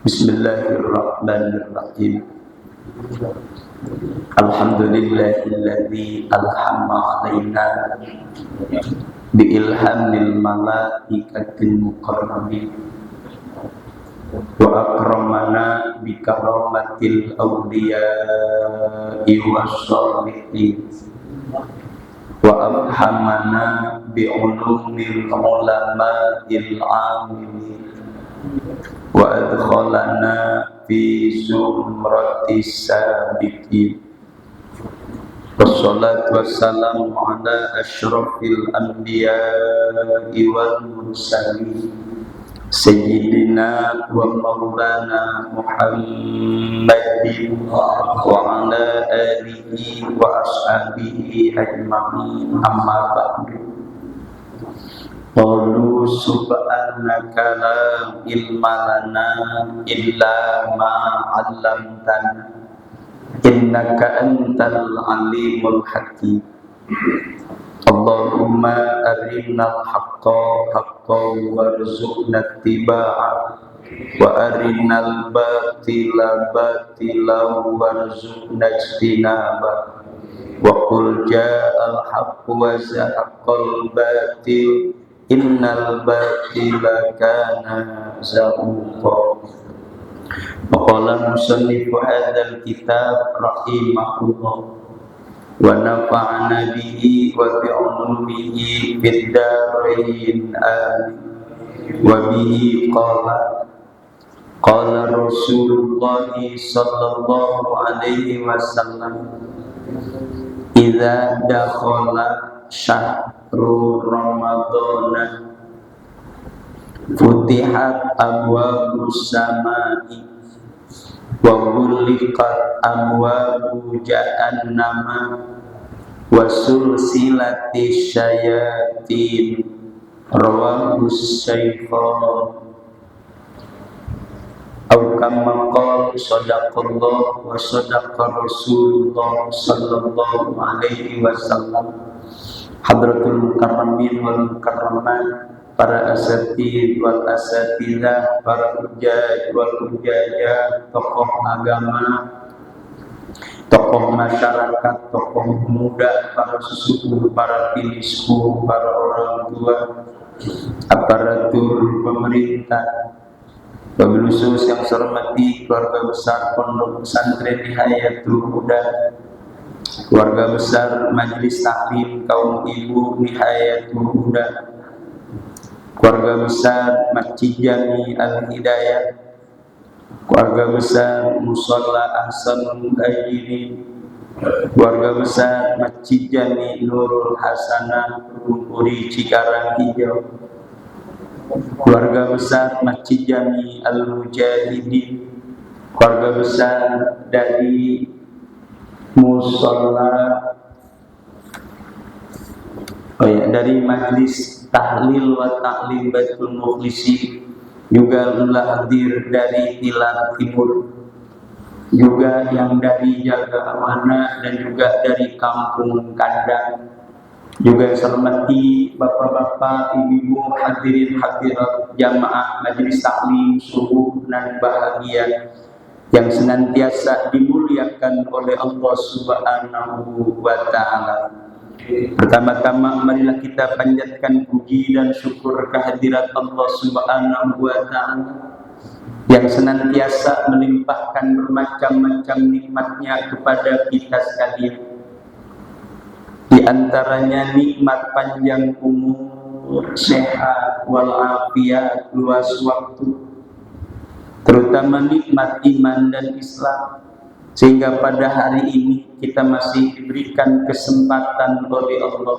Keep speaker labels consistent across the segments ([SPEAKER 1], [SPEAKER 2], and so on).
[SPEAKER 1] Bismillahirrahmanirrahim. Alhamdulillahilladzi alhamma alaina bi ilhamil malaikatil muqarrabin wa akramana bi karamatil awliya'i wassalihin wa abhamana bi ulumil ulama'il amilin wa adkhalana fi zumratis sabiqin. Wassalatu wassalamu ala asyrafil anbiya'i wal mursalin sayyidina wa maulana Muhammadin wa ala alihi wa ashabihi ajma'in, amma ba'du. Qalu subhanaka la ilma lana illa ma 'allamtana innaka antal alimul hakim. Allahumma arinal haqqa haqqan warzuqna ittiba'ah wa arinal batila batilan warzuqna ijtinabah wa qul ja'al haqqu wa zahaqal batil innal batila kana zahuqa. Qala musannifu hadzal kitab rahimahullah wa nafa'ana bihi wa bi ulumihi fid dharain amin. Wa bihi qala Rasulullah sallallahu alaihi wasallam, idza dakhala syahrul ramadana futihat abwabus samai wa ghulliqat abwabu jahannama wa sulsilatis syayatin. Rawahus Syaikhan. Au kama qala sadaqallah wa sadaqa Rasulullah sallallahu alaihi wasallam. Hadratul mukarramin wal mukarramat, para asatid wal asatidah, para hujjaj wal hujjajah, tokoh agama, tokoh masyarakat, tokoh muda, para sesepuh, para binisku, para orang tua, aparatur pemerintah, wabil khusus yang saya hormati keluarga besar Pondok Pesantren Nihayatul Huda, keluarga besar Majelis Taklim kaum ibu Nihayatul Huda, keluarga besar Masjid Jami Al-Hidayah, keluarga besar Musalla Ahsanul Muhajirin, keluarga besar Masjid Jami Nurul Hasanah Rumpuri Cikarang Hijau, keluarga besar Masjid Jami Al-Mujahidin, keluarga besar dari Musalla dari Majlis Tahlil wa Ta'lim Baitul Mukhlisi, juga telah hadir dari Pilar Timur, juga yang dari Jaga Amanah dan juga dari Kampung Kandang. Juga saya hormati bapak-bapak, ibu-ibu, hadirin hadirat jamaah Majelis Taklim subuh dan bahagia yang senantiasa dimuliakan oleh Allah Subhanahu wa Ta'ala. Pertama-tama marilah kita panjatkan puji dan syukur kehadirat Allah Subhanahu wa Ta'ala yang senantiasa melimpahkan bermacam-macam nikmatnya kepada kita sekalian. Di antaranya nikmat panjang umur, sehat walafiat, luas waktu, terutama nikmat iman dan Islam, sehingga pada hari ini kita masih diberikan kesempatan oleh Allah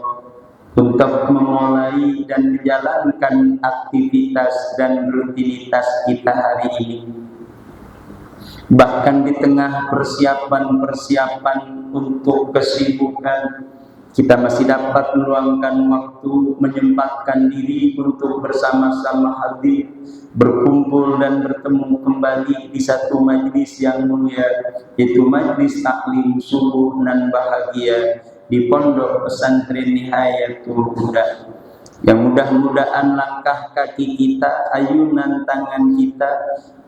[SPEAKER 1] untuk memulai dan menjalankan aktivitas dan rutinitas kita hari ini. Bahkan di tengah persiapan-persiapan untuk kesibukan, kita masih dapat meluangkan waktu, menyempatkan diri untuk bersama-sama hadir, berkumpul dan bertemu kembali di satu majlis yang mulia, yaitu Majlis Taklim Subuh dan Bahagia di Pondok Pesantren Nihayatul Huda, Yang mudah-mudahan langkah kaki kita, ayunan tangan kita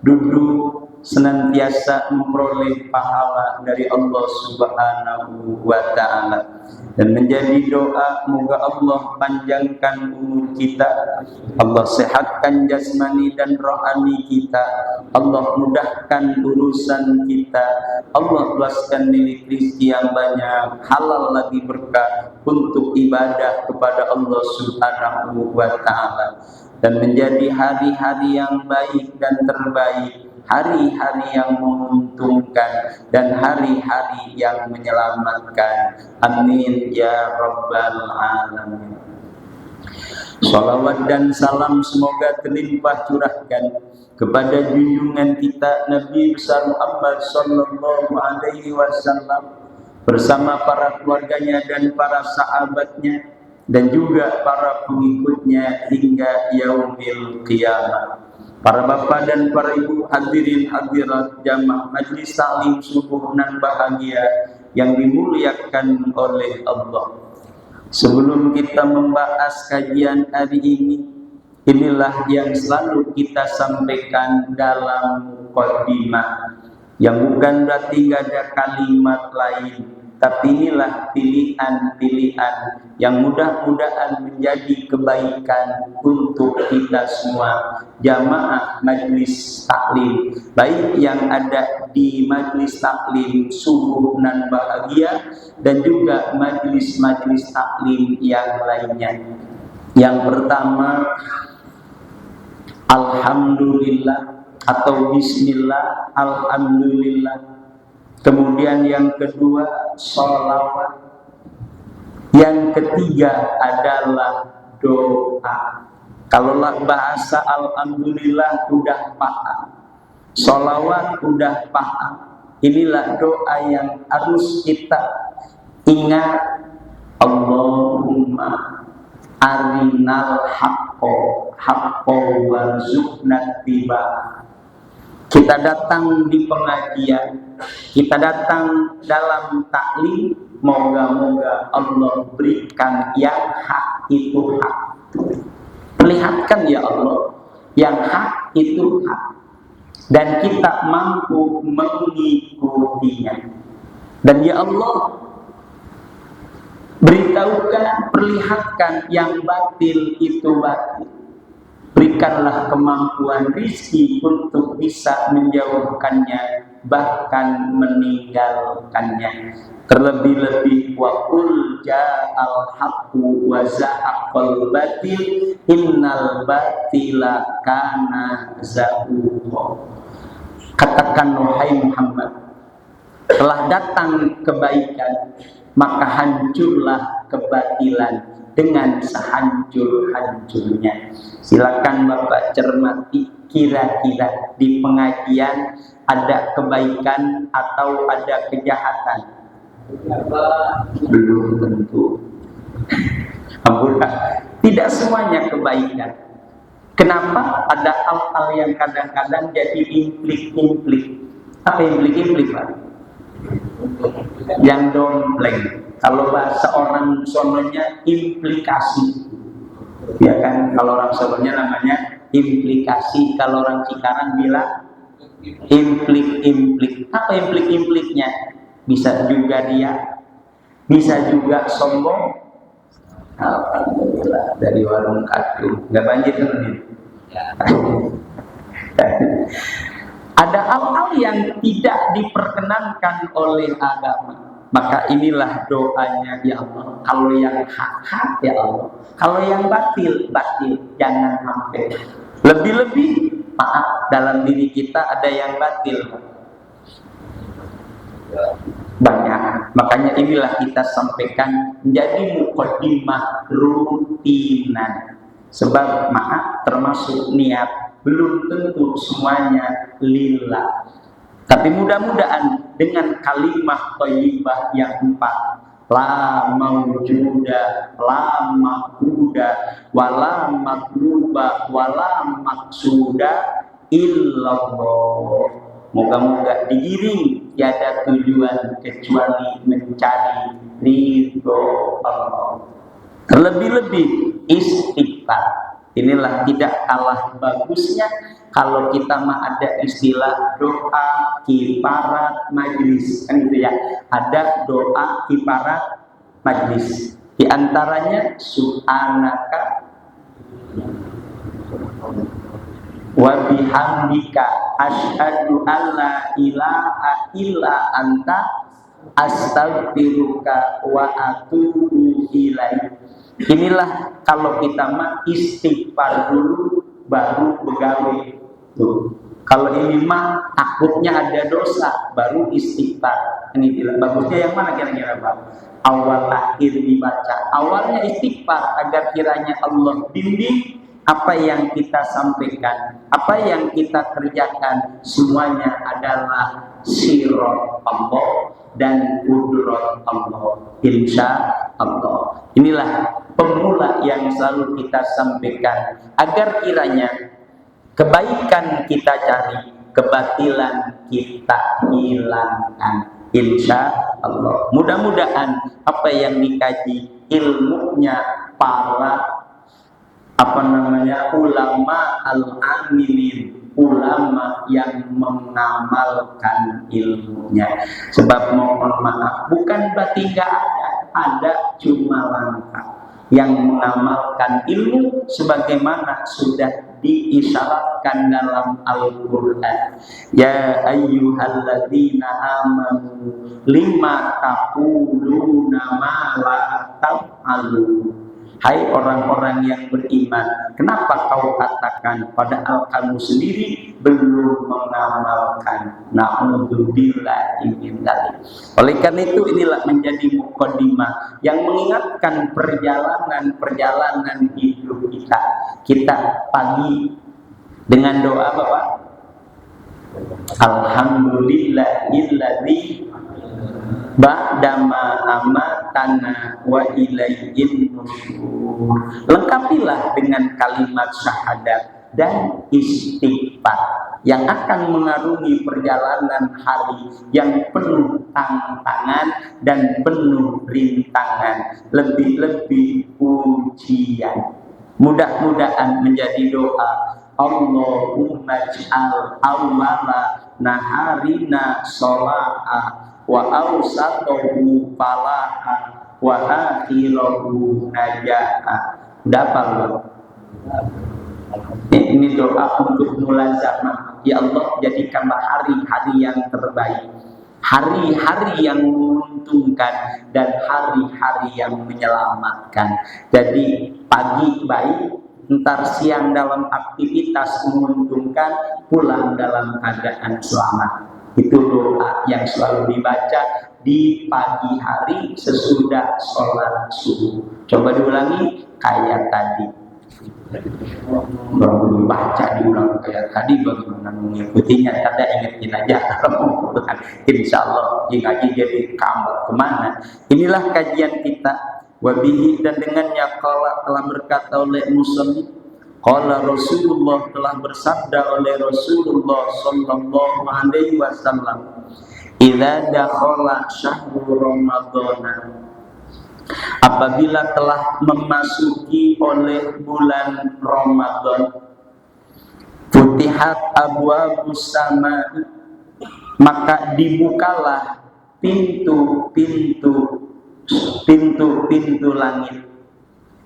[SPEAKER 1] duduk senantiasa memperoleh pahala dari Allah Subhanahu wa Ta'ala. Dan menjadi doa, moga Allah panjangkan umur kita, Allah sehatkan jasmani dan rohani kita, Allah mudahkan urusan kita, Allah luaskan milik rezeki yang banyak, halal lagi berkah untuk ibadah kepada Allah Subhanahu wa Ta'ala. Dan menjadi hari-hari yang baik dan terbaik, hari-hari yang menguntungkan dan hari-hari yang menyelamatkan. Amin ya rabbal alamin. Salawat dan salam semoga terlimpah curahkan kepada junjungan kita Nabi besar Muhammad sallallahu alaihi wasallam bersama para keluarganya dan para sahabatnya dan juga para pengikutnya hingga yaumil qiyamah. Para bapak dan para ibu, hadirin hadirat jamaah majlis taklim subuh nan bahagia yang dimuliakan oleh Allah. Sebelum kita membahas kajian hari ini, inilah yang selalu kita sampaikan dalam mukadimah, yang bukan berarti tidak ada kalimat lain, tapi inilah pilihan-pilihan yang mudah-mudahan menjadi kebaikan untuk kita semua jamaah majlis taklim, baik yang ada di majlis taklim subuh nan bahagia dan juga majlis-majlis taklim yang lainnya. Yang pertama, alhamdulillah atau bismillah, alhamdulillah. Kemudian yang kedua, sholawat. Yang ketiga adalah doa. Kalau bahasa alhamdulillah udah paham, sholawat udah paham, inilah doa yang harus kita ingat. Allahumma arinal haqqo warzuqna tiba'ah. Kita datang di pengajian, kita datang dalam taklim, moga-moga Allah berikan yang hak itu hak. Perlihatkan ya Allah, yang hak itu hak, dan kita mampu mengikutinya. Dan ya Allah, beritahukan, perlihatkan yang batil itu batil. Berikanlah kemampuan rizki untuk bisa menjauhkannya, bahkan meninggalkannya. Terlebih-lebih wa qul ja'al haqqu wa zahaqal batil innal batila kana zahuqa. Katakan wahai Muhammad, telah datang kebaikan, maka hancurlah kebatilan dengan sehancur-hancurnya. Silakan Bapak cermati, kira-kira di pengajian ada kebaikan atau ada kejahatan? Belum tentu. Alhamdulillah, tidak semuanya kebaikan. Kenapa? Ada hal-hal yang kadang-kadang jadi implik-implik. Apa implik-implik, Pak? Yang dompleng. Kalau bahasa orang sononya implikasi, ya kan? Kalau orang sononya namanya implikasi. Kalau orang Cikarang bilang implik-implik. Apa implik-impliknya? Bisa juga dia, bisa juga sombong. Alhamdulillah, dari warung kacung nggak banjir kan ini. Ada hal-hal yang tidak diperkenankan oleh agama. Maka inilah doanya, ya Allah. Kalau yang hak-hak ya Allah, kalau yang batil, jangan sampai. Lebih-lebih, maaf, dalam diri kita ada yang batil banyak. Makanya inilah kita sampaikan menjadi mukadimah rutinan. Sebab maaf, termasuk niat, belum tentu semuanya lillah. Tapi mudah-mudahan dengan kalimat thayyibah yang 4, la maujuda, la ma'buda, wala matluba, wala maksuda illallah. Moga-moga digiring tiada tujuan kecuali mencari ridho Allah. Terlebih-lebih istighfar. Inilah tidak kalah bagusnya kalau kita mah ada istilah doa kifarat majlis, kan gitu ya. Ada doa kifarat majlis. Di antaranya subhanaka wa bihamdika asyhadu alla ilaha illa anta astaghfiruka wa atubu ilaik. Inilah kalau kita mah istighfar dulu baru begawe. Tuh. Kalau ini mah takutnya ada dosa baru istighfar. Ini bagusnya yang mana kira-kira Pak? Awal akhir dibaca. Awalnya istighfar agar kiranya Allah bimbing apa yang kita sampaikan, apa yang kita kerjakan semuanya adalah sirat Allah dan kudrat Allah, insya Allah. Inilah pemula yang selalu kita sampaikan agar kiranya kebaikan kita cari, kebatilan kita hilangkan, insya Allah. Mudah-mudahan apa yang dikaji ilmunya para ulama al-amilin, ulama yang mengamalkan ilmunya. Sebab mohon maaf, bukan berarti gak ada cuma langkah yang mengamalkan ilmu sebagaimana sudah diisyaratkan dalam Al-Quran. Ya ayyuhalladzina amanu lima taquluna ma la taf'alun. Hai orang-orang yang beriman, kenapa kau katakan padahal kamu sendiri belum mengamalkan? Na'udzubillahi min dzalik. Oleh karena itu inilah menjadi muqaddimah yang mengingatkan perjalanan hidup kita. Kita pagi dengan doa Bapak, alhamdulillahilladzi ba'dama amatana wa ilayhin nusyur. Lengkapilah dengan kalimat syahadat dan istighfar yang akan mengarungi perjalanan hari yang penuh tantangan dan penuh rintangan, lebih-lebih ujian. Mudah-mudahan menjadi doa Allahumma ij'al awwala naharina shola'a wa awsatahu falaha wa akhirahu najaa. Dapat loh. Ini doa untuk mulazamah. Ya Allah, jadikanlah hari-hari yang terbaik, hari-hari yang menguntungkan dan hari-hari yang menyelamatkan. Jadi pagi baik, entar siang dalam aktivitas menguntungkan, pulang dalam keadaan selamat. Itu doa yang selalu dibaca di pagi hari sesudah sholat subuh. Coba diulangi kayak tadi. Baru dibaca diulang kayak tadi, bagaimana mengikutinya? Tanda ingetin aja kalau mau. Insya Allah ngaji jadi kamu kemana. Inilah kajian kita. Wabihi, dan dengannya qala telah berkata oleh musannif, qala Rasulullah, telah bersabda oleh Rasulullah sallallahu alaihi wasallam, idza dakhala syahrul ramadhan, apabila telah memasuki oleh bulan Ramadan, futihat abwabus sama, maka dibukalah pintu-pintu langit,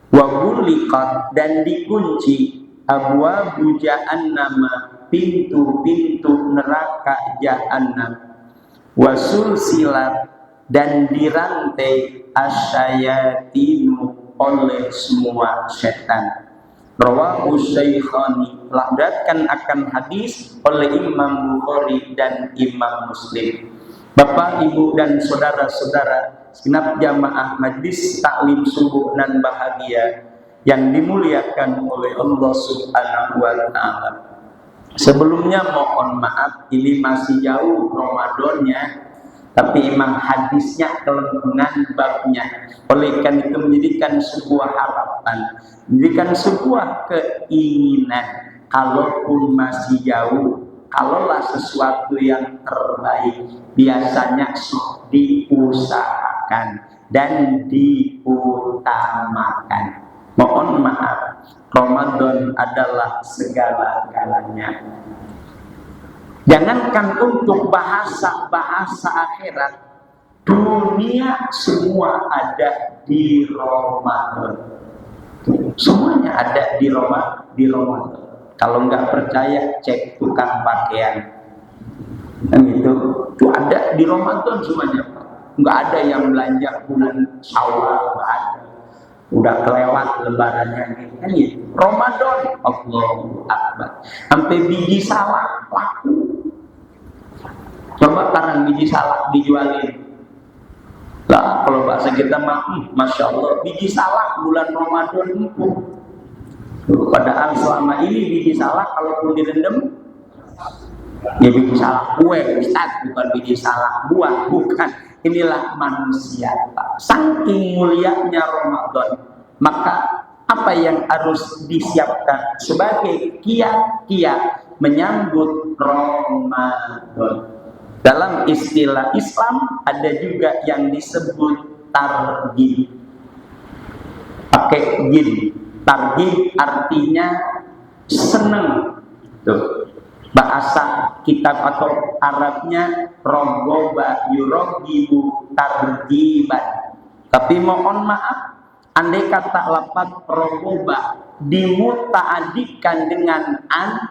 [SPEAKER 1] wa ghuliqat, dan dikunci abwabu jahannam, pintu-pintu neraka jahannam, wa sulsilat, dan dirantai asyayatinu oleh semua setan. Rawahu Syaikhani, meriwayatkan akan hadis oleh Imam Bukhari dan Imam Muslim. Bapak, Ibu, dan saudara-saudara segenap jamaah majlis taklim subuh dan bahagia yang dimuliakan oleh Allah Subhanahu wa taala. Sebelumnya mohon maaf, ini masih jauh Ramadannya, tapi memang hadisnya kelentungan babnya. Oleh karena itu menjadikan sebuah harapan, menjadikan sebuah keinginan, kalaupun masih jauh, kalaulah sesuatu yang terbaik biasanya diusahakan, dan diutamakan. Mohon maaf, Ramadan adalah segala-galanya. Jangankan untuk bahasa-bahasa akhirat, dunia semua ada di Ramadan. Semuanya ada di Ramadan. Kalau nggak percaya, cek tukang pakaian. Kan gitu. Itu ada di Ramadan semuanya. Nggak ada yang belanja bulan Syawal, nggak ada. Udah kelewat lebarannya kan gitu. Ramadan, Allahu Akbar. Sampai biji salak laku. Coba sekarang biji salak dijualin. Lah kalau bahasa kita mah, masya Allah, biji salak bulan Ramadan empuk. Padahal selama ini biji salak kalaupun direndam, ya biji salak kue, Ustaz, bukan biji salak buah, bukan. Inilah manusia, Pak. Saking mulianya Ramadan, maka apa yang harus disiapkan sebagai kiat-kiat menyambut Ramadan? Dalam istilah Islam ada juga yang disebut targhib. Pakai gin. Targhib artinya senang. Tuh. Bahasa kitab atau Arabnya rogoba yuroghibu targhiban. Tapi mohon maaf, andai kata lafaz rogoba dimuta'adikan dengan an,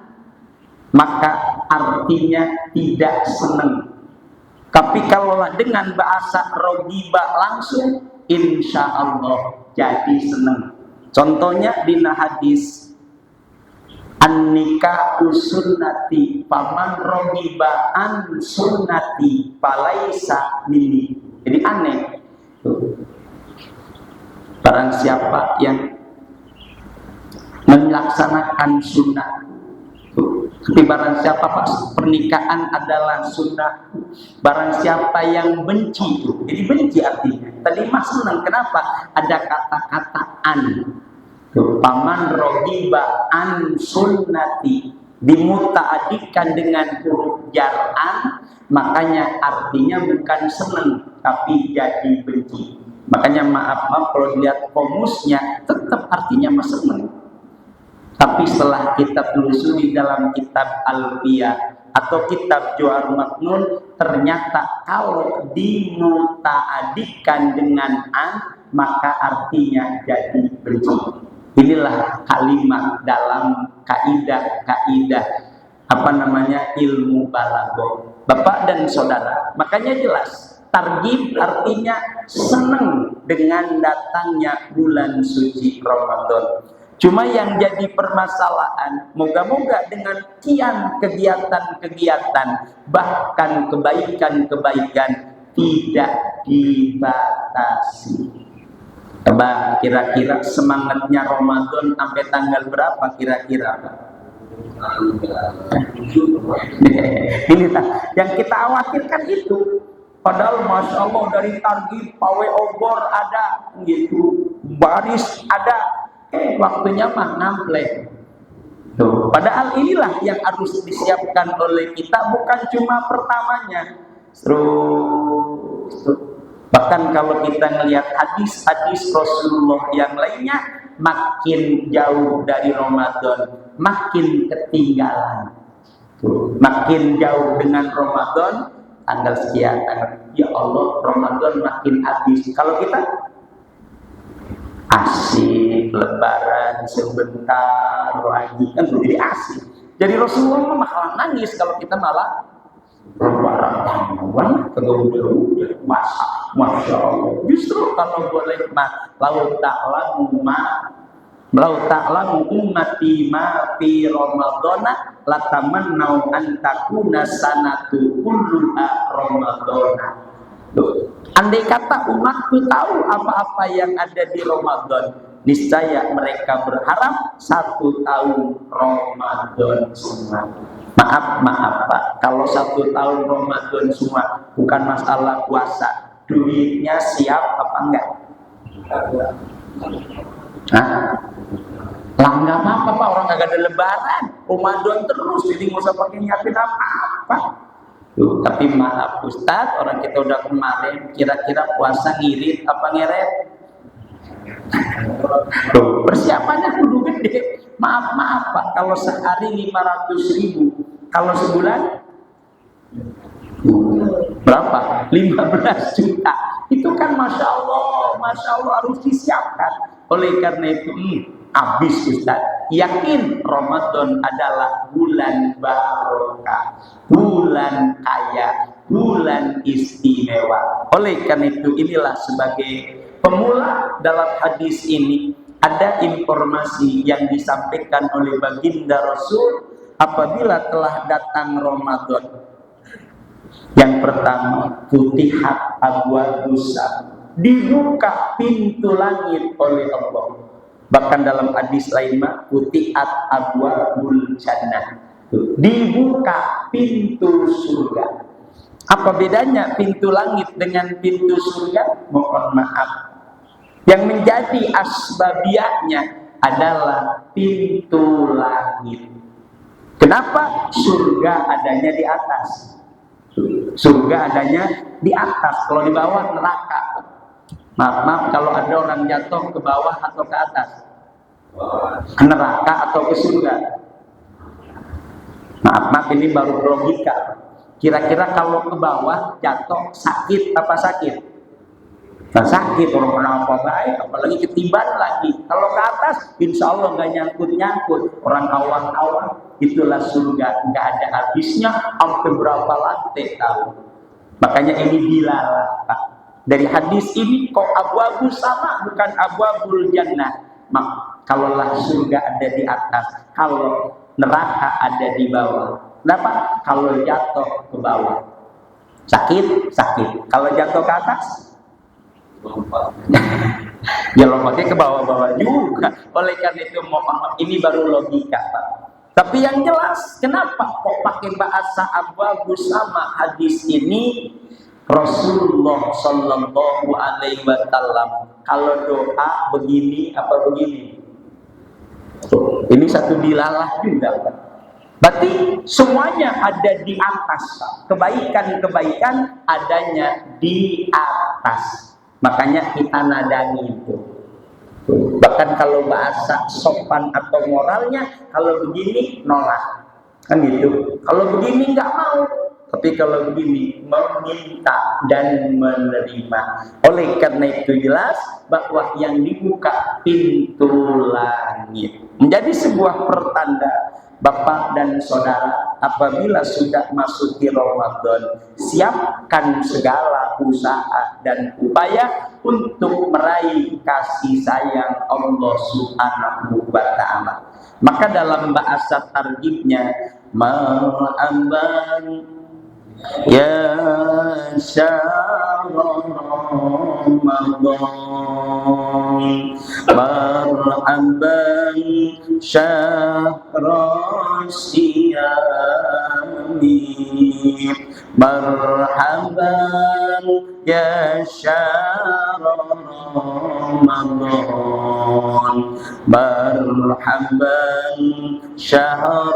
[SPEAKER 1] maka artinya tidak senang. Tapi kalaulah dengan bahasa rogiba langsung, insya Allah jadi senang. Contohnya di hadis an-nikahu sunnati faman rogiba an sunnati falaisa minni. Jadi aneh. Barang siapa yang melaksanakan sunnah, tapi barang siapa Pak, pernikahan adalah sunnah. Barang siapa yang benci, jadi benci artinya. Tadi mah senang, kenapa? Ada kata-kata an. Paman rogiba an sunnati dimuta'adikan dengan huruf jar an, makanya artinya bukan senang tapi jadi benci. Makanya maaf kalau dilihat komusnya tetap artinya mah senang. Tapi setelah kita telusuri dalam kitab Al-Fiyah atau kitab Johar Maknun, ternyata kalau dimuta'adikan dengan an, maka artinya jadi benci. Inilah kalimat dalam kaidah ilmu balaghah. Bapak dan saudara, makanya jelas targhib artinya senang dengan datangnya bulan suci Ramadan. Cuma yang jadi permasalahan, moga-moga dengan kian kegiatan-kegiatan, bahkan kebaikan-kebaikan tidak dibatasi. Coba kira-kira semangatnya Ramadan sampai tanggal berapa kira-kira? Ini yang kita khawatirkan itu. Padahal masya Allah dari targhib, pawe obor ada, gitu, baris ada. Waktunya mah ngamplek. Tuh. Padahal inilah yang harus disiapkan oleh kita, bukan cuma pertamanya. Terus. Bahkan kalau kita melihat hadis-hadis Rasulullah yang lainnya, makin jauh dari Ramadan, makin ketinggalan. Tuh. Makin jauh dengan Ramadan, tanggal sekian, ya Allah, Ramadan makin habis. Kalau kita asik, lebaran sebentar lagi kan jadi asik. Jadi Rasulullah malah nangis kalau kita malah lebaran tangguan kemudian masya Allah. Justru kalau boleh mah lau ta'lamu ummati ma fi ramadana latamannau an takuna sanatu kulluha ramadana. Andai kata umatku tahu apa-apa yang ada di Ramadan, niscaya mereka berharap 1 tahun Ramadan semua. Maaf Pak, kalau 1 tahun Ramadan semua bukan masalah puasa, duitnya siap apa enggak? Lah enggak apa-apa Pak, orang enggak ada lebaran, Ramadan terus, jadi nggak usah pakai nyiapin apa-apa. Tuh, tapi maaf Ustadz, orang kita udah kemarin, kira-kira puasa ngirit apa ngeret? Tuh, persiapannya kudu gede. Maaf Pak, kalau sehari 500.000, kalau sebulan berapa? 15 juta. Itu kan masya Allah harus disiapkan. Oleh karena itu, habis Ustaz. Yakin Ramadan adalah bulan barokah, bulan kaya, bulan istimewa. Oleh karena itu, inilah sebagai pemula dalam hadis ini ada informasi yang disampaikan oleh baginda Rasul apabila telah datang Ramadan. Yang pertama, futihat abwabus sama, dibuka pintu langit oleh Allah. Bahkan dalam hadis lain mah futihat abwabul jannah, dibuka pintu surga. Apa bedanya pintu langit dengan pintu surga? Mohon maaf, yang menjadi asbabiahnya adalah pintu langit. Kenapa? Surga adanya di atas. Surga adanya di atas, kalau di bawah neraka. Maaf kalau ada orang jatuh ke bawah atau ke atas, ke neraka atau ke surga. Maaf ini baru logika. Kira-kira kalau ke bawah jatuh sakit apa sakit? Nah, sakit, orang pernah apa baik, apalagi ketiban lagi. Kalau ke atas, insya Allah nggak nyangkut. Orang awam-awam, itulah surga, nggak ada habisnya, sampai berapa lantai tahu. Makanya ini dilalah, Pak. Dari hadis ini, kok abwabul sama, bukan abwabul jannah. Kalaulah surga ada di atas, kalau neraka ada di bawah. Kenapa? Kalau jatuh ke bawah, sakit. Kalau jatuh ke atas, ya lompatnya ke bawah-bawah juga. Oleh karena itu, mohon, ini baru logika, Pak. Tapi yang jelas, kenapa kok pakai bahasa abwabus sama hadis ini? Rasulullah Shallallahu Alaihi Wasallam kalau doa begini apa begini? Ini satu dilalah juga, Pak. Berarti semuanya ada di atas, Pak. Kebaikan adanya di atas. Makanya kita nadangi itu. Bahkan kalau bahasa sopan atau moralnya, kalau begini nolak, kan gitu. Kalau begini nggak mau, tapi kalau begini meminta dan menerima. Oleh karena itu jelas bahwa yang dibuka pintu langit menjadi sebuah pertanda. Bapak dan saudara, apabila sudah masuk di Ramadan, siapkan segala usaha dan upaya untuk meraih kasih sayang Allah Subhanahu wa Ta'ala. Maka dalam bahasa targhibnya, ma'amban ya syahr Ramadan, marhaban syahr siyami, marhaban ya syahr Ramadan, marhaban syahr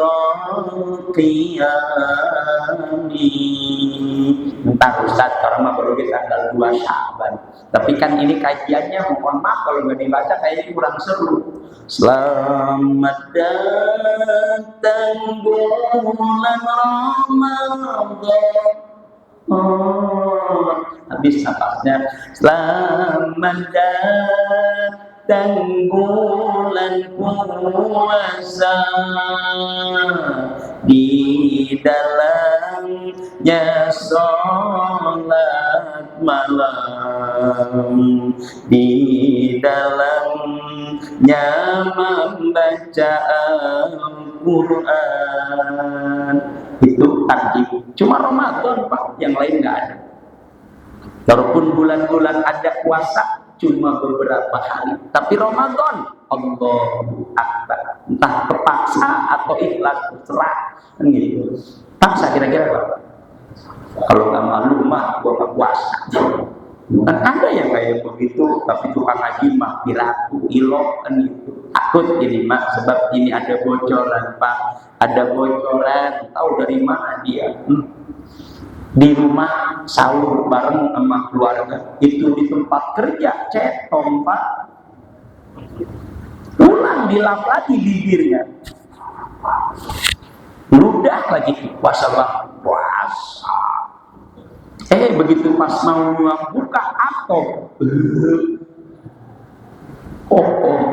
[SPEAKER 1] qiyami. Entar Ustaz, karena baru di tanggal 2 Sya'ban. Tapi kan ini kajiannya, mohon maaf kalau nggak dibaca kayaknya kurang seru. Selamat datang bulan Ramadan. Habis napasnya. Selamat datang bulan puasa, di dalamnya sholat malam, di dalamnya membaca Al-Quran. Itu targhib. Cuma Ramadan, Pak, yang lain nggak ada. Walaupun bulan-bulan ada puasa, cuma beberapa hari. Tapi Ramadan, Allahu Akbar. Entah kepaksa atau ikhlas, terserah. Gitu. Paksa kira-kira Pak. Kalau nggak malu mah, gua nggak puasa. Kan ada yang kayak begitu, tapi tukang haji mah piraku, ilok kan gitu. Takut ini mah, sebab ini ada bocoran, Pak. Ada bocoran, tahu dari mana dia? di rumah sahur bareng sama keluarga, itu di tempat kerja cetong Pak, pulang dilap lagi bibirnya, ludah lagi puasa puasa. Begitu pas mau buka atau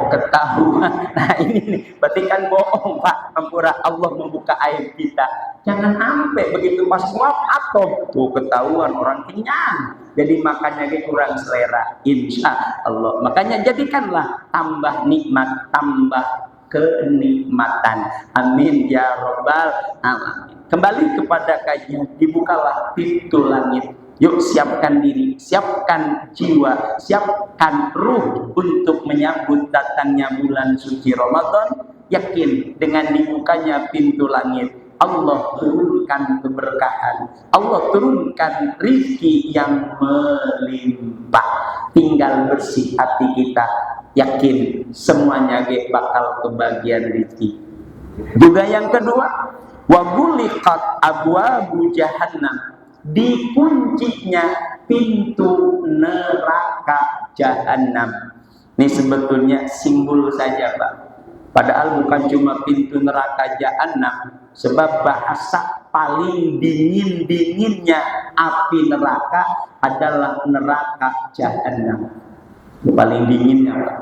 [SPEAKER 1] ketahuan. Nah ini nih, berarti kan bohong Pak, ampura Allah membuka aib kita. Jangan sampai begitu pas suap atau ketahuan orang kenyang, jadi makannya kurang selera. Insya Allah. Makanya jadikanlah tambah nikmat, tambah kenikmatan. Amin ya robbal alamin. Kembali kepada kajian, dibukalah pintu langit. Yuk siapkan diri, siapkan jiwa, siapkan ruh untuk menyambut datangnya bulan suci Ramadan. Yakin dengan dibukanya pintu langit, Allah turunkan keberkahan, Allah turunkan rizki yang melimpah. Tinggal bersih hati kita, yakin semuanya bakal kebagian rizki. Juga yang kedua, wa guliqat abwabu jahannam, dikuncinya pintu neraka jahanam. Ini sebetulnya simbol saja Pak, padahal bukan cuma pintu neraka jahanam, sebab bahasa paling dingin-dinginnya api neraka adalah neraka jahanam, paling dinginnya Pak.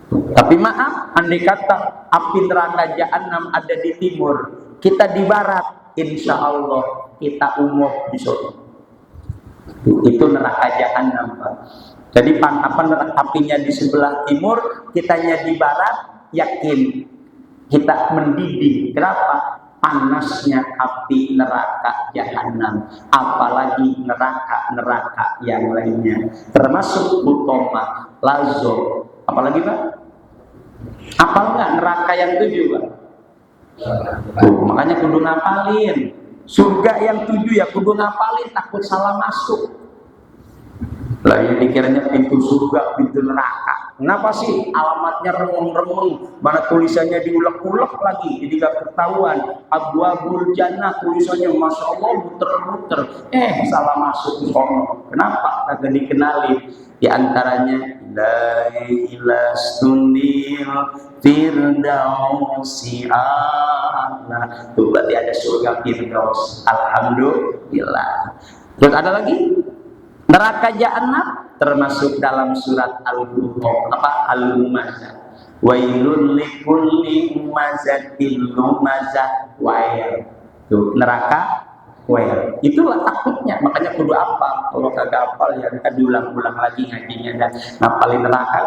[SPEAKER 1] Tapi maaf, andai kata api neraka jahanam ada di timur, kita di barat, insya Allah kita umum di sana. Itu neraka jahanam Pak. Jadi neraka apinya di sebelah timur, kitanya di barat, yakin kita mendidih. Kenapa? Panasnya api neraka jahanam, apalagi neraka yang lainnya, termasuk Utoma, Lazo, apalagi Pak? Apal nggak neraka yang 7 Pak? Makanya kudu ngapalin. Surga yang 7 ya kudu ngapalin, takut salah masuk. Lah ini dikiranya pintu surga, pintu neraka. Kenapa sih alamatnya remeng-remeng, mana tulisannya diulek-ulek lagi, jadi gak ketahuan. Abwabul Jannah tulisannya Masya Allah muter-muter, salah masuk di sono. Kenapa? Kagak dikenali. Di antaranya la ilastunil firdausi a'la. Tuh berarti ada surga firdaus. Alhamdulillah. Terus ada lagi neraka jahanam, termasuk dalam surat Al-Humazah. Wailul likulli humazatil lumazah wail. Tuh neraka wail. Itulah takutnya, makanya kudu apa? Kalau kagak hafal ya kan diulang-ulang lagi ngajinya dan ngapalin neraka.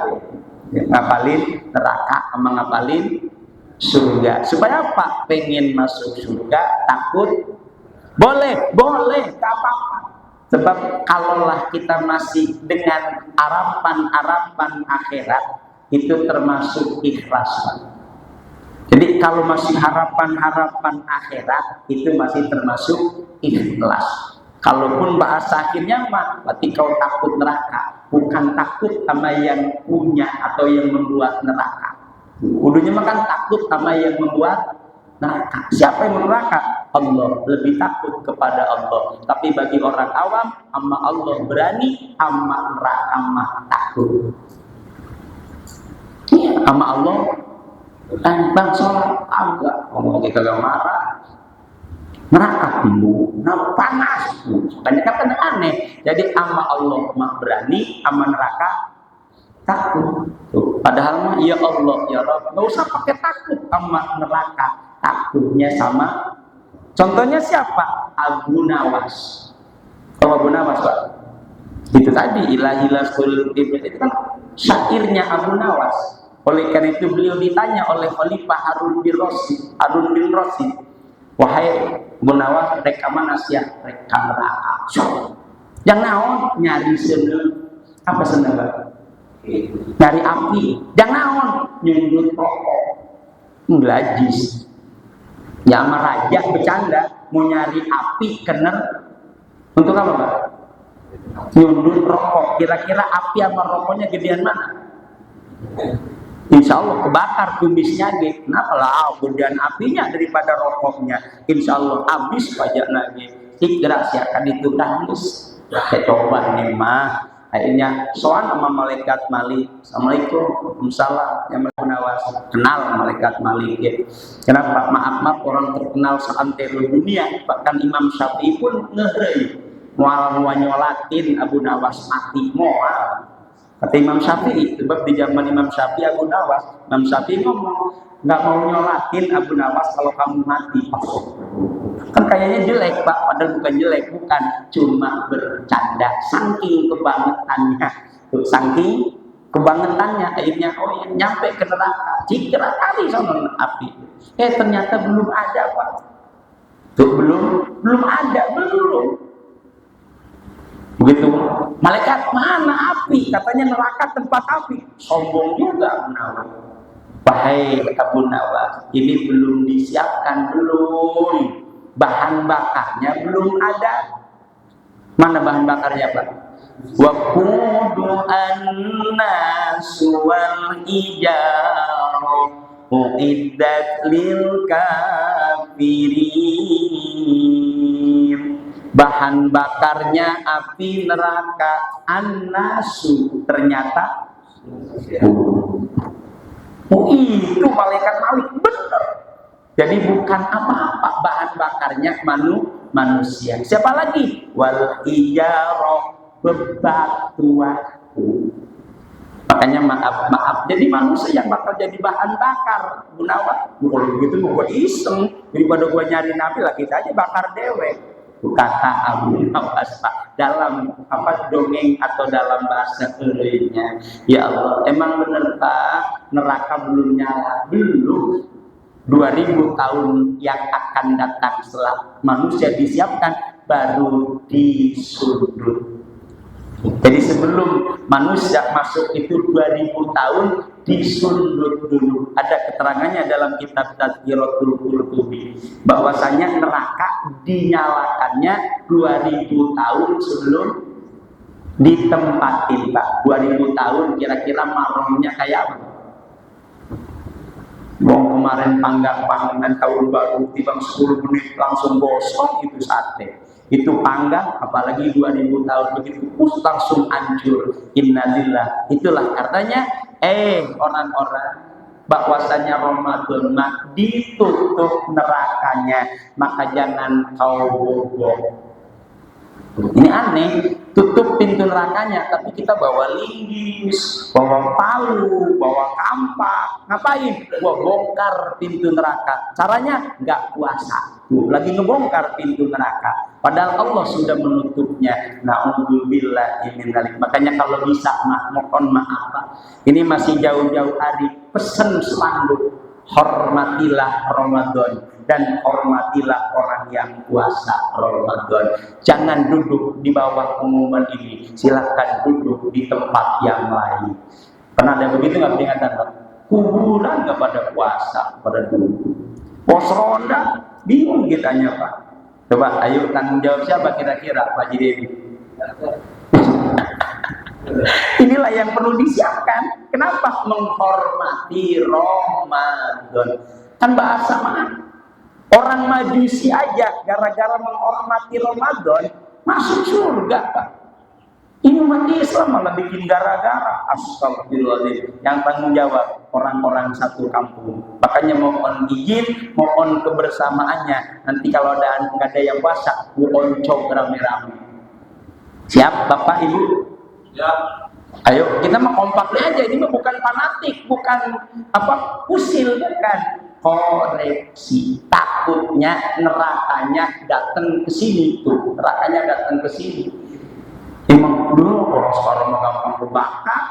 [SPEAKER 1] Ngapalin neraka sama ngapalin surga. Supaya apa? Pengen masuk surga, takut? Boleh, gak apa-apa. Sebab kalaulah kita masih dengan harapan-harapan akhirat, itu termasuk ikhlas. Jadi kalau masih harapan-harapan akhirat, itu masih termasuk ikhlas. Kalaupun bahasa akhirnya mah, berarti kau takut neraka, bukan takut sama yang punya atau yang membuat neraka. Udunya mah kan takut sama yang membuat neraka. Siapa yang neraka? Allah. Lebih takut kepada Allah. Tapi bagi orang awam, sama Allah berani, sama neraka mah takut. Iya, sama Allah bang sholat agak ngomong kita gak marah, neraka dulu, panas. Makanya kan aneh. Jadi sama Allah mah berani, sama neraka takut. Padahal mah ya Allah ya Rabb, nggak usah pakai takut sama neraka, takutnya sama. Contohnya siapa? Abu Nawas. Kalau Abu Nawas Pak, itu tadi ilahilasul itu kan syairnya Abu Nawas. Oleh karena itu beliau ditanya oleh Khalifah Harun bin Rasyid, wahai Abu Nawas, rek mana sia? Rek neraka. Yang naon nyari seneng apa seneng Pak? Nyari api. Yang naon nyundut rokok. Ngelajis. Ya sama raja bercanda mau nyari api kener untuk apa Pak? Nyundut rokok. Kira-kira api sama rokoknya gedean mana? Insya Allah kebakar kumisnya gitu. Kenapa lah? Gedean apinya daripada rokoknya. Insya Allah habis pajak lagi. segera siakan itu dahus. Coba nih mah, akhirnya soal sama malaikat Malik. Assalamualaikum, waalaikumsalam. Yang Nawas kenal malaikat Malik ya. Kenapa? Maaf orang terkenal seantero dunia. Bahkan Imam Syafi'i pun ngehrei mual nyolatin Abu Nawas mati mual. Kata Imam Syafi'i, sebab di zaman Imam Syafi'i Abu Nawas, Imam Syafi'i ngomong nggak mau nyolatin Abu Nawas kalau kamu mati. Kan kayaknya jelek Pak, padahal bukan jelek, bukan, cuma bercanda. Saking kebangetannya, tuh, saking kebangetannya, akhirnya oh ya, nyampe ke neraka, cikra kali sama api. Ternyata belum ada Pak. Tuh belum ada, belum. Begitu, malaikat mana api? Katanya neraka tempat api. Sombong juga Abu Nawas. Wahai Abu Nawas, ini belum disiapkan, belum. Bahan bakarnya belum ada. Mana bahan bakarnya Pak? Wa qudu an-nasu wal ijarah uiddat lil kafirin. Bahan bakarnya api neraka, an-nasu ternyata itu malaikat Malik, benar. Jadi bukan apa-apa, bahan bakarnya manusia. Siapa lagi? Wal ijarah, bebatuan. Makanya maaf. Jadi manusia yang bakal jadi bahan bakar. Bu Nawas, kalau begitu gue iseng, daripada gue nyari nabi lah kita aja bakar dewek. Kata Abu Nawas Pak, dalam dongeng atau dalam bahasa kerennya, ya Allah, emang bener Pak, neraka belum nyala, belum. 2000 tahun yang akan datang setelah manusia disiapkan baru disundut. Jadi sebelum manusia masuk itu 2000 tahun disundut dulu. Ada keterangannya dalam kitab Tazkiratul Qurtubi bahwasanya neraka dinyalakannya 2000 tahun sebelum ditempatin Pak. 2000 tahun kira-kira maromnya kayak apa? Bong kemarin panggang tahun baru tiba 10 menit langsung gosong itu sate. Itu panggang apalagi 2000 tahun begitu langsung hancur. Innalillah. Itulah katanya orang-orang bahwasanya Ramadan ditutup nerakanya, maka jangan kau bohong. Ini aneh, tutup pintu nerakanya, tapi kita bawa linggis, bawa palu, bawa kampak, ngapain? Gua bongkar pintu neraka. Caranya nggak puasa, lagi ngebongkar pintu neraka. Padahal Allah sudah menutupnya. Na'udzubillah min dzalik. Makanya kalau bisa mohon maaf. Ini masih jauh-jauh hari, pesen spanduk, hormatilah Ramadan dan hormatilah orang yang puasa Ramadan. Jangan duduk di bawah pengumuman ini, silahkan duduk di tempat yang lain. Pernah ada begitu nggak peringatan Pak? Kuburan nggak pada puasa, pada duduk. Pos ronda bingung kitanya Pak. Coba ayo tanggung jawab siapa kira-kira Pak Jidevi? Inilah yang perlu disiapkan. Kenapa? Menghormati Ramadan. Kan bahasa mana? Orang Majusi aja gara-gara menghormati Ramadan masuk surga Pak. Ini umat Islam malah bikin gara-gara. Astagfirullahaladzim. Yang tanggung jawab orang-orang satu kampung. Makanya mohon izin, mohon kebersamaannya. Nanti kalau nggak ada yang puasa, oncok rame-rame. Siap Bapak Ibu? Ya. Ayo kita mah kompaknya aja. Ini mah bukan fanatik, bukan usil, bukan. Koreksi. Takutnya nerakanya datang ke sini tuh. Nerakanya datang ke sini. Emang dulu orang sekarang gampang berbakar.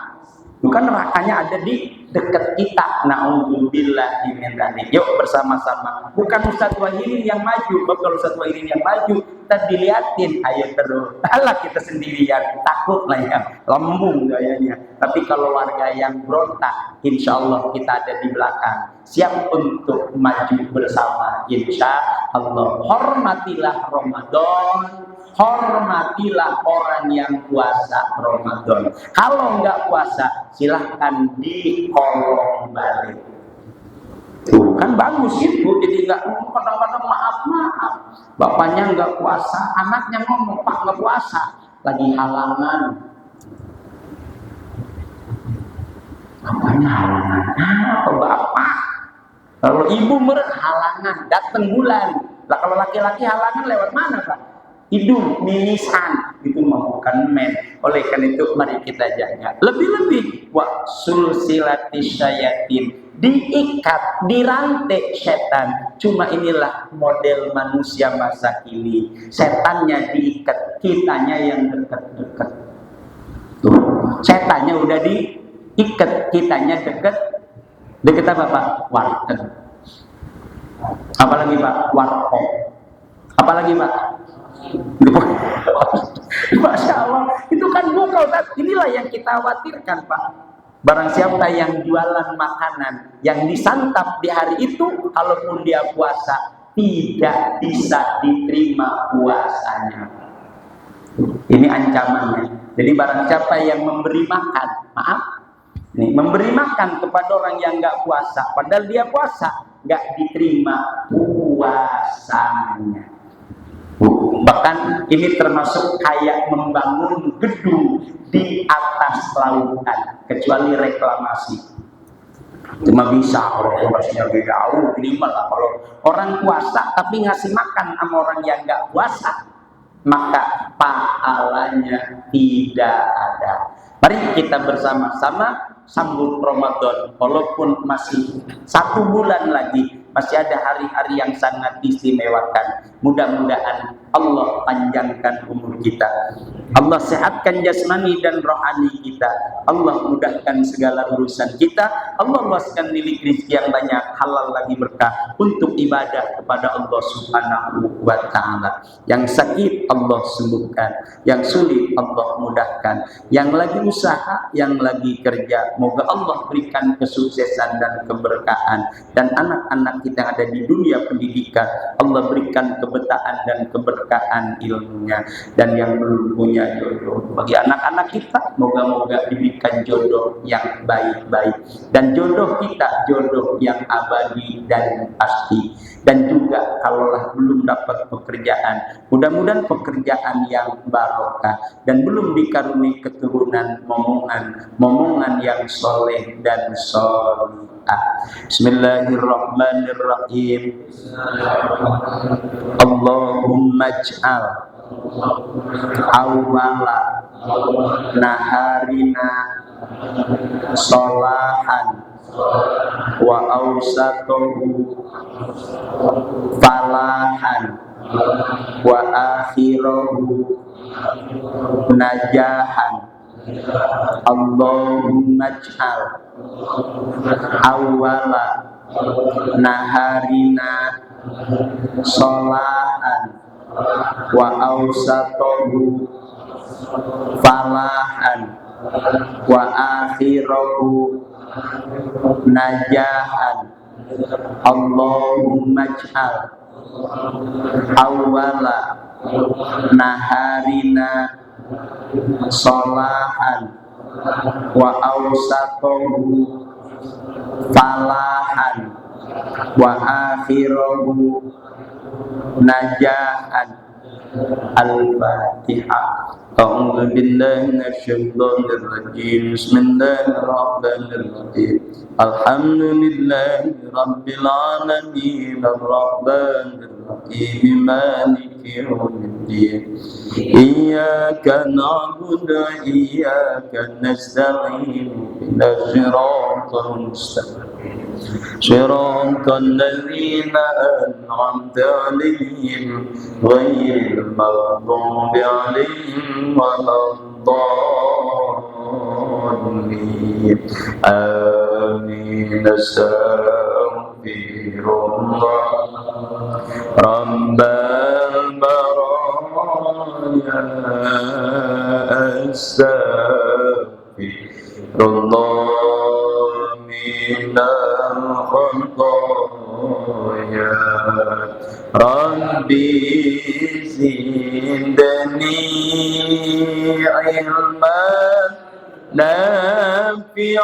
[SPEAKER 1] Bukan nerakanya ada di dekat kita. Na'udzubillah min dzalik. Yuk bersama-sama. Bukan Ustadz Wahidin yang maju. Kalau Ustadz Wahidin yang maju, kita diliatin. Ayo terus. Alah kita sendirian. Takut lah ya. Lembung gayanya. Tapi kalau warga yang berontak, insya Allah kita ada di belakang. Siap untuk maju bersama. Insya Allah. Hormatilah Ramadan. Hormatilah orang yang puasa Ramadan. Kalau nggak puasa, silahkan di kolong balik. Tuh kan bagus itu, jadi nggak ngomong, kadang-kadang maaf. Bapaknya nggak puasa, anaknya ngomong, Pak nggak puasa, lagi halangan. Bapaknya halangan, apa bapak? Kalau ibu halangan, datang bulan. Lah kalau laki-laki halangan lewat mana Pak? Hidung, mimisan, itu mah bukan men. Oleh karena itu mari kita jaga. Lebih-lebih wa sulsilati syayatin, diikat, dirantai setan. Cuma inilah model manusia masa kini. Setannya diikat, kitanya yang dekat-dekat. Tuh, setannya udah diikat, kitanya dekat. Dekat apa Pak? Warteg. Apalagi Pak? Warkop. Apalagi Pak? Masya Allah, itu kan bukal. Inilah yang kita khawatirkan Pak. Barang siapa yang jualan makanan yang disantap di hari itu, kalaupun dia puasa, tidak bisa diterima puasanya. Ini ancamannya. Jadi barang siapa yang memberi makan, maaf, nih, memberi makan kepada orang yang nggak puasa, padahal dia puasa, nggak diterima puasanya. Bahkan ini termasuk kayak membangun gedung di atas lautan, kecuali reklamasi. Cuma bisa kalau reklamasinya lebih jauh, minimal lah. Kalau orang puasa tapi ngasih makan sama orang yang nggak puasa, maka pahalanya tidak ada. Mari kita bersama-sama sambut Ramadan, walaupun masih 1 bulan lagi, masih ada hari-hari yang sangat istimewakan. Mudah-mudahan Allah panjangkan umur kita, Allah sehatkan jasmani dan rohani kita, Allah mudahkan segala urusan kita, Allah luaskan milik rezeki yang banyak, halal lagi berkah untuk ibadah kepada Allah Subhanahu wa Ta'ala. Yang sakit Allah sembuhkan, yang sulit Allah mudahkan, yang lagi usaha, yang lagi kerja, moga Allah berikan kesuksesan dan keberkahan. Dan anak-anak kita yang ada di dunia pendidikan, Allah berikan kebetaan dan keberkahan ilmunya. Dan yang belum punya jodoh, bagi anak-anak kita, moga-moga diberikan jodoh yang baik-baik. Dan jodoh kita, jodoh yang abadi dan pasti. Dan juga kalaulah belum dapat pekerjaan, mudah-mudahan pekerjaan yang barokah. Dan belum dikaruniai keturunan, momongan yang soleh dan solihah. Bismillahirrahmanirrahim. Allahumma ij'al awwala naharina sholahan wa awsatuhu falahan wa akhirahu najahan. Allahumma ij'al awwala naharina sholahan wa awsatuhu falahan wa akhirahu najahan. Allahumma ij'al awwala naharina sholahan wa awsatuhu falahan wa akhirahu najahan. Al-Fatihah. A'udzu billahi minasyaitonir rajim. Bismillahirrahmanirrahim. Alhamdulillahi rabbil alamin arrahmanir rahim maliki yaumiddin. Iyyaka na'budu wa iyyaka nasta'in. Ihdinas siratal mustaqim. Shiratal ladzina an'amta 'alaihim ghairil maghdubi 'alaihim waladdallin. Amin. Astaghfirullah Rabbal baraya. Astaghfirullah minal khotaya. Rabbi zidni ilman nafi'an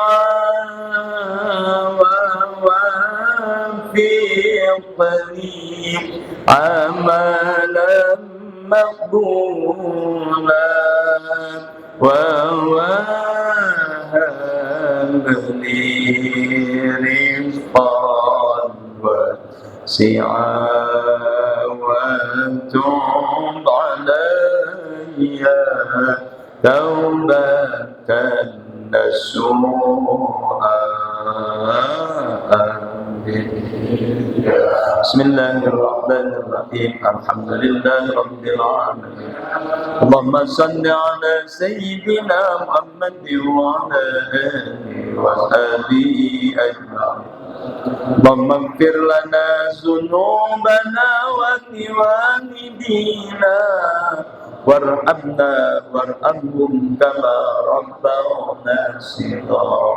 [SPEAKER 1] wa wafiqni قريب عملا مقبولا ووهب لي رزقا واسعا وتب علي توبة نصوحا. بسم الله الرحمن الرحيم الحمد لله رب العالمين اللهم صل على سيدنا محمد وعلى آله وصحبه أجمعين اللهم اغفر لنا ذنوبنا ولوالدينا وارحمنا وارحمهم كما ربونا صغارا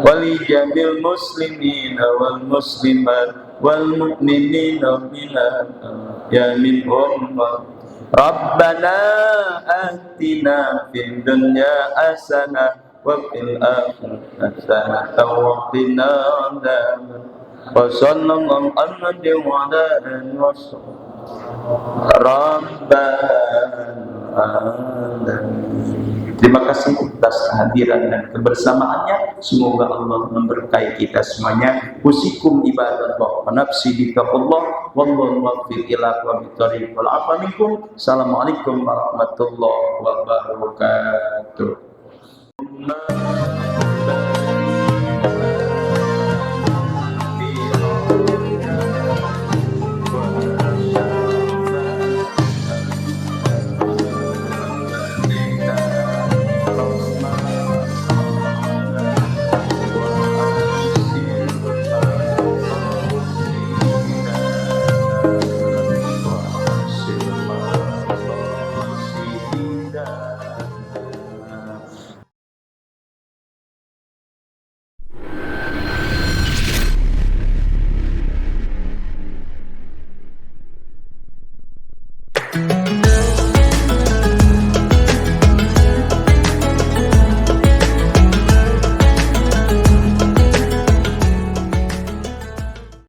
[SPEAKER 1] ولجميع المسلمين والمسلمات والمؤمنين بالأحياء منهم ربنا آتنا في الدنيا حسنة وفي الآخرة حسنة وقنا عذاب وصلى الله على محمد وعلى آله وصحبه Rabbana. Terima kasih atas kehadiran dan kebersamaannya. Semoga Allah memberkahi kita semuanya. Usikum ibadallah wa nafsi bitaqullah wallahu muwaffiq ila aqwamit thoriq wal afa minkum. Assalamualaikum warahmatullahi wabarakatuh.